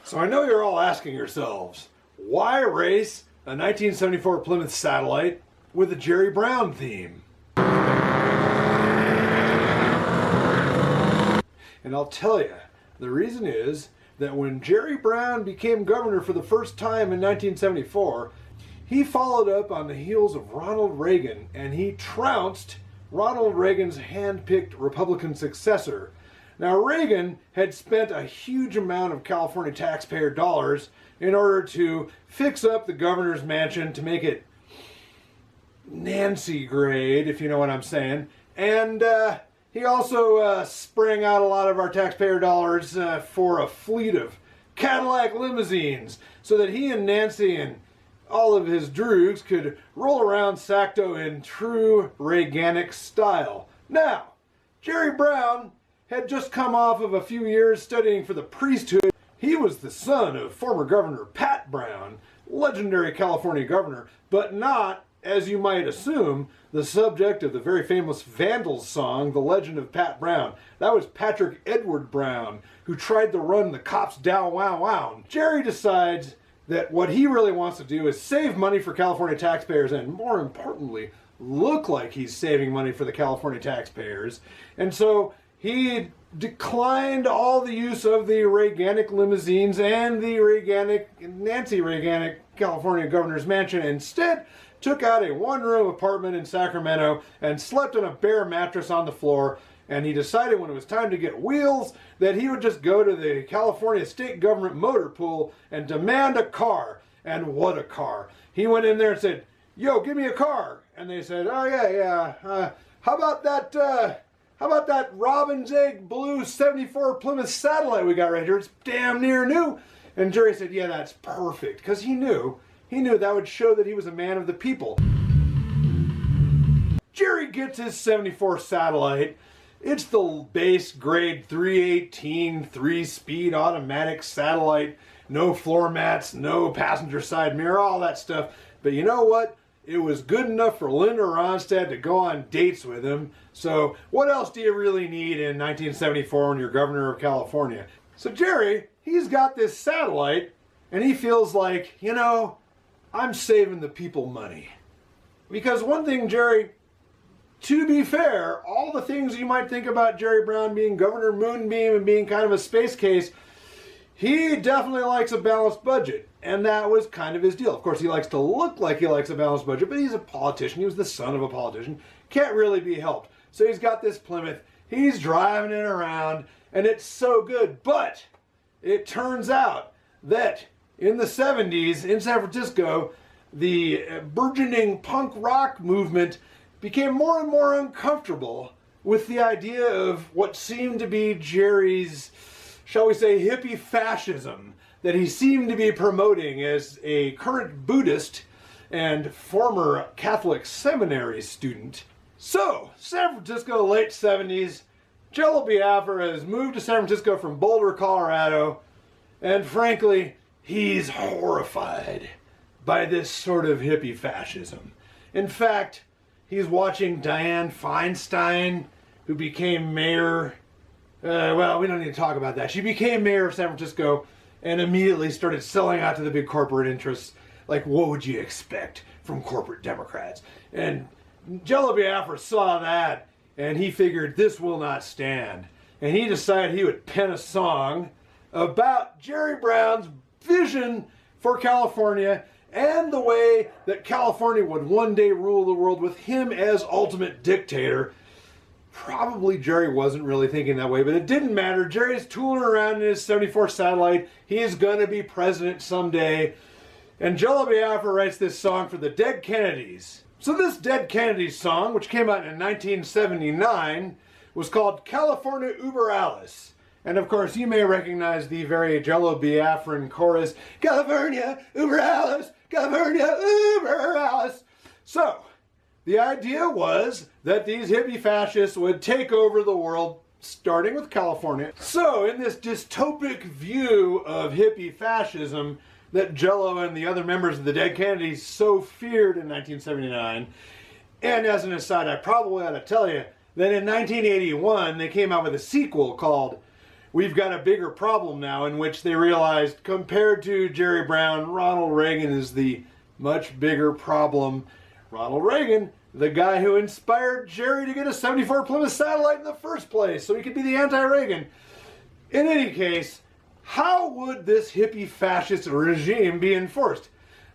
So I know you're all asking yourselves, why race a 1974 Plymouth Satellite with a Jerry Brown theme? And I'll tell you, the reason is that when Jerry Brown became governor for the first time in 1974, he followed up on the heels of Ronald Reagan, and he trounced Ronald Reagan's hand-picked Republican successor. Now, Reagan had spent a huge amount of California taxpayer dollars in order to fix up the governor's mansion to make it Nancy grade, if you know what I'm saying. And he also sprang out a lot of our taxpayer dollars for a fleet of Cadillac limousines so that he and Nancy and all of his droogs could roll around Sacto in true Reaganic style. Now, Jerry Brown had just come off of a few years studying for the priesthood. He was the son of former Governor Pat Brown, legendary California governor, but not, as you might assume, the subject of the very famous Vandals song, The Legend of Pat Brown. That was Patrick Edward Brown, who tried to run the cops down wow wow. Jerry decides that what he really wants to do is save money for California taxpayers and, more importantly, look like he's saving money for the California taxpayers. And so he declined all the use of the Reaganic limousines and the Nancy Reaganic California governor's mansion. Instead, took out a one-room apartment in Sacramento and slept on a bare mattress on the floor. And he decided when it was time to get wheels that he would just go to the California state government motor pool and demand a car. And what a car. He went in there and said, "Yo, give me a car." And they said, "Oh yeah. How about that Robin's Egg Blue 74 Plymouth Satellite we got right here? It's damn near new." And Jerry said, "Yeah, that's perfect." Because he knew that would show that he was a man of the people. Jerry gets his 74 Satellite. It's the base grade 318 3-speed automatic Satellite. No floor mats, no passenger side mirror, all that stuff. But you know what? It was good enough for Linda Ronstadt to go on dates with him. So what else do you really need in 1974 when you're governor of California? So Jerry, he's got this Satellite, and he feels like, I'm saving the people money. Because one thing, Jerry, to be fair, all the things you might think about Jerry Brown being Governor Moonbeam and being kind of a space case, he definitely likes a balanced budget. And that was kind of his deal. Of course, he likes to look like he likes a balanced budget, but he's a politician. He was the son of a politician. Can't really be helped. So he's got this Plymouth. He's driving it around, and it's so good. But it turns out that in the 70s in San Francisco, the burgeoning punk rock movement became more and more uncomfortable with the idea of what seemed to be Jerry's, shall we say, hippie fascism that he seemed to be promoting as a current Buddhist and former Catholic seminary student. So, San Francisco, late 70s, Jello Biafra has moved to San Francisco from Boulder, Colorado, and frankly, he's horrified by this sort of hippie fascism. In fact, he's watching Dianne Feinstein, who became mayor. Well, we don't need to talk about that. She became mayor of San Francisco and immediately started selling out to the big corporate interests. Like, what would you expect from corporate Democrats? And Jello Biafra saw that, and he figured this will not stand. And he decided he would pen a song about Jerry Brown's vision for California and the way that California would one day rule the world with him as ultimate dictator. Probably Jerry wasn't really thinking that way, but it didn't matter. Jerry's tooling around in his 74 Satellite. He's going to be president someday. And Jello Biafra writes this song for the Dead Kennedys. So this Dead Kennedys song, which came out in 1979, was called California Uber Alice. And of course, you may recognize the very Jello Biafran chorus, California Uber Alice, California Uber Alice. So, the idea was that these hippie fascists would take over the world, starting with California. So, in this dystopic view of hippie fascism that Jello and the other members of the Dead Kennedys so feared in 1979, and as an aside, I probably ought to tell you that in 1981, they came out with a sequel called we've got a bigger problem now, in which they realized, compared to Jerry Brown, Ronald Reagan is the much bigger problem. Ronald Reagan, the guy who inspired Jerry to get a 74 Plymouth Satellite in the first place, so he could be the anti-Reagan. In any case, how would this hippie fascist regime be enforced?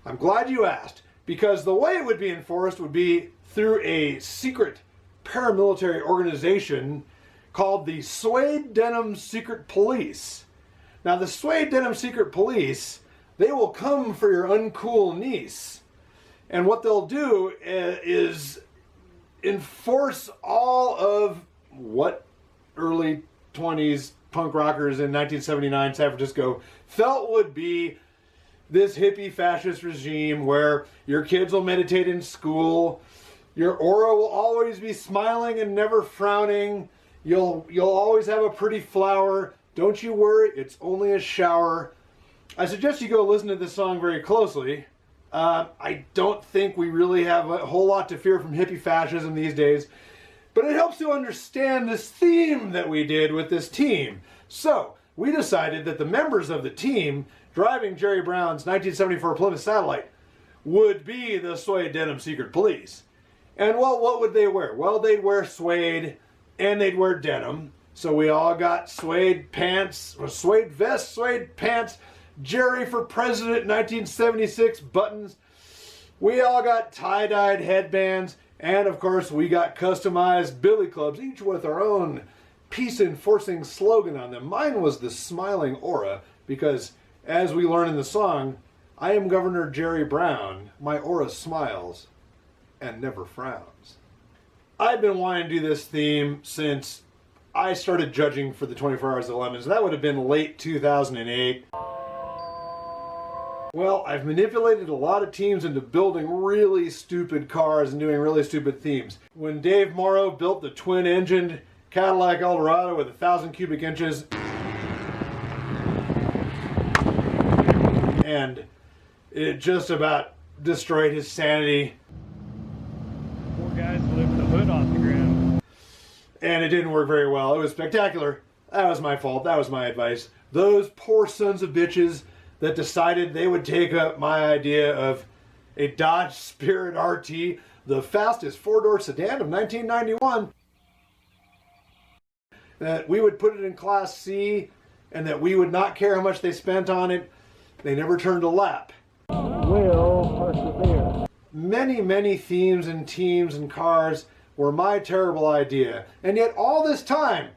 I'm glad you asked, because the way it would be enforced would be through a secret paramilitary organization called the Suede Denim Secret Police. Now, the Suede Denim Secret Police, they will come for your uncool niece. And what they'll do is enforce all of what early 20s punk rockers in 1979 San Francisco felt would be this hippie fascist regime, where your kids will meditate in school, your aura will always be smiling and never frowning, you'll always have a pretty flower, don't you worry, it's only a shower. I suggest you go listen to this song very closely. I don't think we really have a whole lot to fear from hippie fascism these days, but it helps to understand this theme that we did with this team. So, we decided that the members of the team driving Jerry Brown's 1974 Plymouth Satellite would be the Suede Denim Secret Police. And well, what would they wear? Well, they'd wear suede and they'd wear denim. So we all got suede pants, or suede vests, suede pants, Jerry for President 1976 buttons. We all got tie-dyed headbands, and of course we got customized billy clubs, each with our own peace-enforcing slogan on them. Mine was the smiling aura, because as we learn in the song, I am Governor Jerry Brown, my aura smiles and never frowns. I've been wanting to do this theme since I started judging for the 24 Hours of Lemons. That would have been late 2008. Well, I've manipulated a lot of teams into building really stupid cars and doing really stupid themes. When Dave Morrow built the twin-engined Cadillac Eldorado with 1,000 cubic inches, and it just about destroyed his sanity. Poor guys lifting the hood off the ground. And it didn't work very well. It was spectacular. That was my fault. That was my advice. Those poor sons of bitches that decided they would take up my idea of a Dodge Spirit RT, the fastest four-door sedan of 1991, that we would put it in Class C and that we would not care how much they spent on it. They never turned a lap. Will persevere. Many, many themes and teams and cars were my terrible idea. And yet all this time,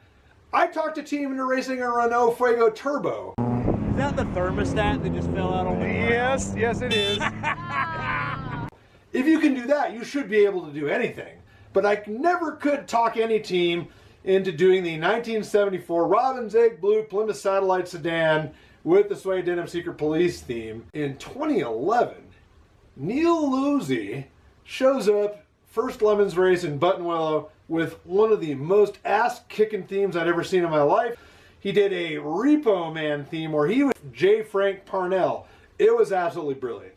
I talked a team into racing a Renault Fuego Turbo. Is that the thermostat that just fell out on the ground? Yes it is. If you can do that, you should be able to do anything. But I never could talk any team into doing the 1974 Robin's Egg Blue Plymouth Satellite sedan with the Suede Denim Secret Police theme. In 2011, Neil Luzzi shows up first Lemons race in Buttonwillow with one of the most ass-kicking themes I'd ever seen in my life. He did a Repo Man theme where he was J. Frank Parnell. It was absolutely brilliant.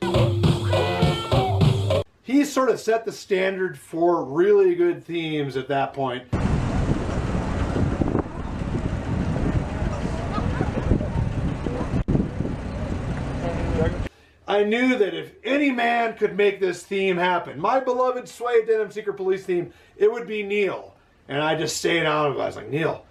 He sort of set the standard for really good themes at that point. I knew that if any man could make this theme happen, my beloved Suede Denim Secret Police theme, it would be Neil. And I just stayed on him. I was like, Neil,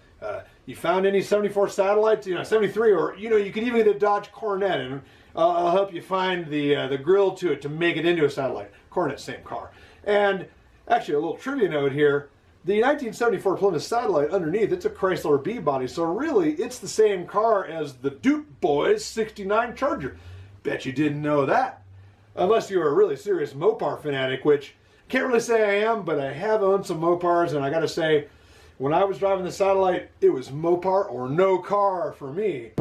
you found any 74 satellites? 73, or you could even get a Dodge Coronet, and I'll help you find the grill to it to make it into a satellite. Coronet, same car. And actually, a little trivia note here: the 1974 Plymouth Satellite underneath, it's a Chrysler B body, so really, it's the same car as the Duke Boys '69 Charger. Bet you didn't know that, unless you were a really serious Mopar fanatic, which can't really say I am, but I have owned some Mopars, and I gotta say, when I was driving the Satellite, it was Mopar or no car for me.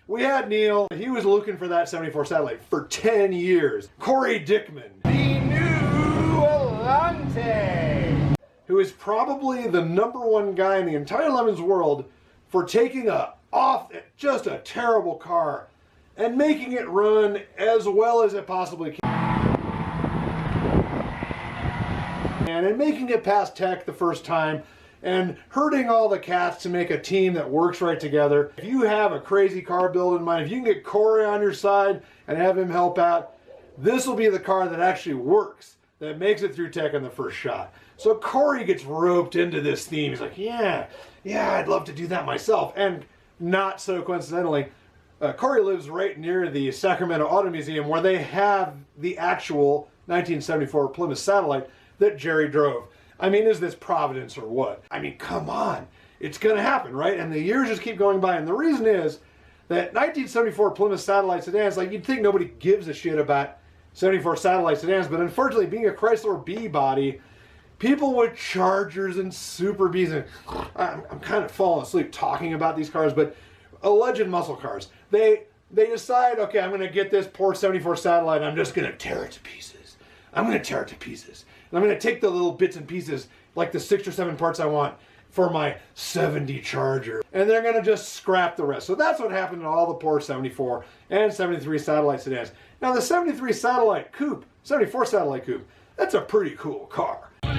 We had Neil. He was looking for that 74 Satellite for 10 years. Corey Dickman, the new Alante, who is probably the #1 guy in the entire Lemons world for taking just a terrible car and making it run as well as it possibly can. And making it past tech the first time. and herding all the cats to make a team that works right together. If you have a crazy car build in mind, if you can get Corey on your side and have him help out, this will be the car that actually works, that makes it through tech in the first shot. So Corey gets roped into this theme. He's like, yeah, I'd love to do that myself. And not so coincidentally, Corey lives right near the Sacramento Auto Museum, where they have the actual 1974 Plymouth Satellite that Jerry drove. I mean, is this Providence or what? I mean, come on. It's going to happen, right? And the years just keep going by. And the reason is that 1974 Plymouth Satellite sedans, like, you'd think nobody gives a shit about 74 Satellite sedans, but unfortunately, being a Chrysler B body, people with Chargers and Super Bs, and I'm kind of falling asleep talking about these cars, but alleged muscle cars, they decide, okay, I'm going to get this poor 74 Satellite, and I'm just going to tear it to pieces. I'm going to tear it to pieces. And I'm going to take the little bits and pieces, like the 6 or 7 parts I want, for my 70 Charger. And they're going to just scrap the rest. So that's what happened to all the poor 74 and 73 Satellite sedans. Now the 73 Satellite Coupe, 74 Satellite Coupe, that's a pretty cool car. I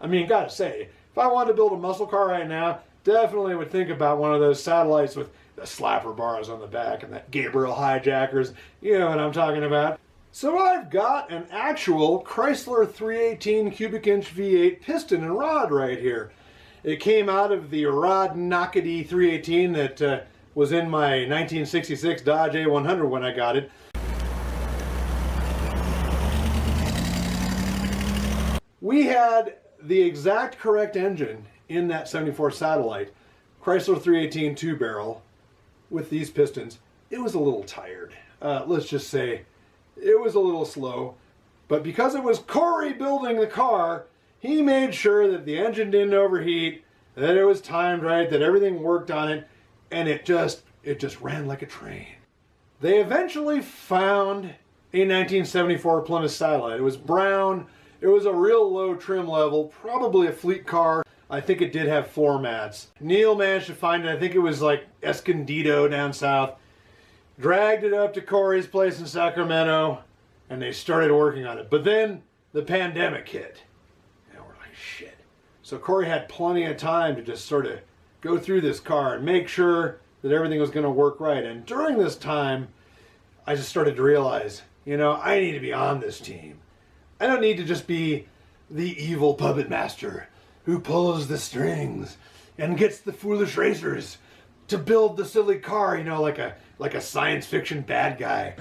mean, gotta say, if I wanted to build a muscle car right now, definitely would think about one of those Satellites with the slapper bars on the back and that Gabriel hijackers. You know what I'm talking about. So I've got an actual Chrysler 318 cubic inch V8 piston and rod right here. It came out of the Rod Knockety 318 that was in my 1966 Dodge A100 when I got it. We had the exact correct engine in that 74 Satellite, Chrysler 318 2-barrel with these pistons. It was a little tired. Let's just say it was a little slow, but because it was Corey building the car, he made sure that the engine didn't overheat, that it was timed right, that everything worked on it, and it just ran like a train. They eventually found a 1974 Plymouth Satellite. It was brown. It was a real low trim level, probably a fleet car. I think it did have floor mats. Neil managed to find it. I think it was like Escondido down south. Dragged it up to Corey's place in Sacramento, and they started working on it. But then the pandemic hit, and we're like, shit. So Corey had plenty of time to just sort of go through this car and make sure that everything was going to work right. And during this time, I just started to realize, you know, I need to be on this team. I don't need to just be the evil puppet master who pulls the strings and gets the foolish racers to build the silly car, you know, like a science fiction bad guy.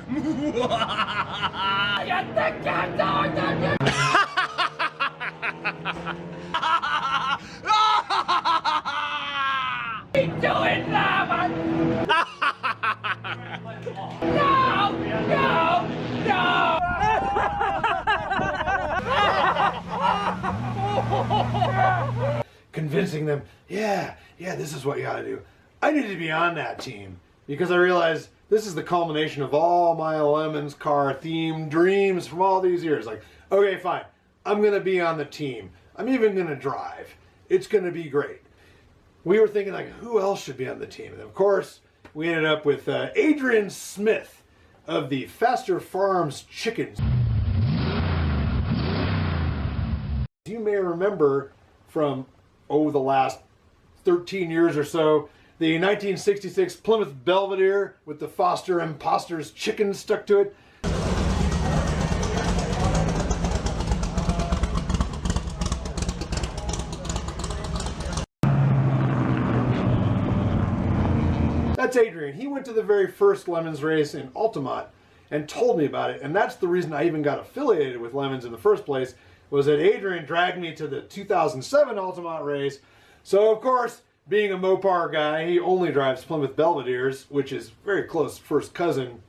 Convincing them, yeah, this is what you gotta do. I needed to be on that team because I realized this is the culmination of all my Lemons car themed dreams from all these years. Like, okay, fine, I'm gonna be on the team. I'm even gonna drive. It's gonna be great. We were thinking, like, who else should be on the team? And of course, we ended up with Adrian Smith of the Faster Farms Chickens. You may remember from, the last 13 years or so, the 1966 Plymouth Belvedere with the Foster Imposters chicken stuck to it. That's Adrian. He went to the very first Lemons race in Altamont and told me about it, and that's the reason I even got affiliated with Lemons in the first place, was that Adrian dragged me to the 2007 Altamont race. So, of course, being a Mopar guy, he only drives Plymouth Belvederes, which is very close first cousin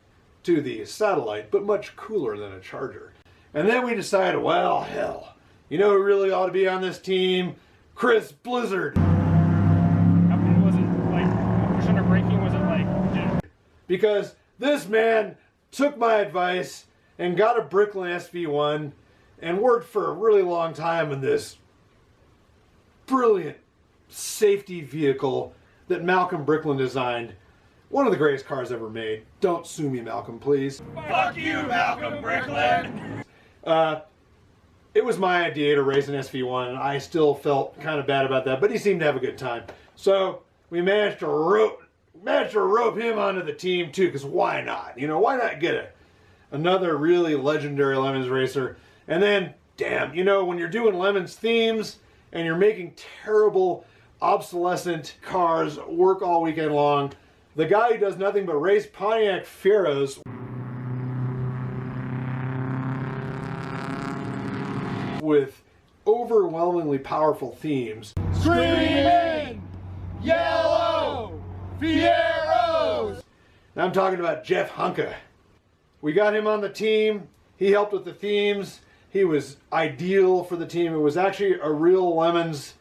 to the Satellite, but much cooler than a Charger. And then we decided, well, hell, you know who really ought to be on this team? Chris Blizzard. I mean, was it like, pushing or braking, was it like, yeah. Because this man took my advice and got a Bricklin SV1 and worked for a really long time in this brilliant safety vehicle that Malcolm Bricklin designed. One of the greatest cars ever made. Don't sue me, Malcolm, please. Fuck you, Malcolm Bricklin! it was my idea to race an SV1, and I still felt kind of bad about that, but he seemed to have a good time. So we managed to rope him onto the team too, because why not? You know, why not get another really legendary Lemons racer? And then, damn, you know, when you're doing Lemons themes and you're making terrible, obsolescent cars work all weekend long, the guy who does nothing but race Pontiac Fiera's with overwhelmingly powerful themes. Screaming yellow Fieros! Now I'm talking about Jeff Hunka. We got him on the team. He helped with the themes. He was ideal for the team. It was actually a real Lemons,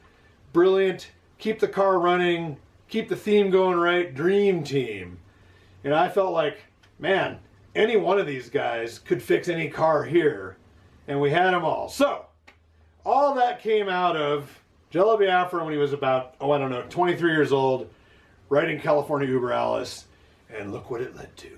brilliant, keep the car running, keep the theme going right, dream team. And I felt like, man, any one of these guys could fix any car here. And we had them all. So, all that came out of Jello Biafra when he was about, 23 years old, riding California Uber Alice. And look what it led to.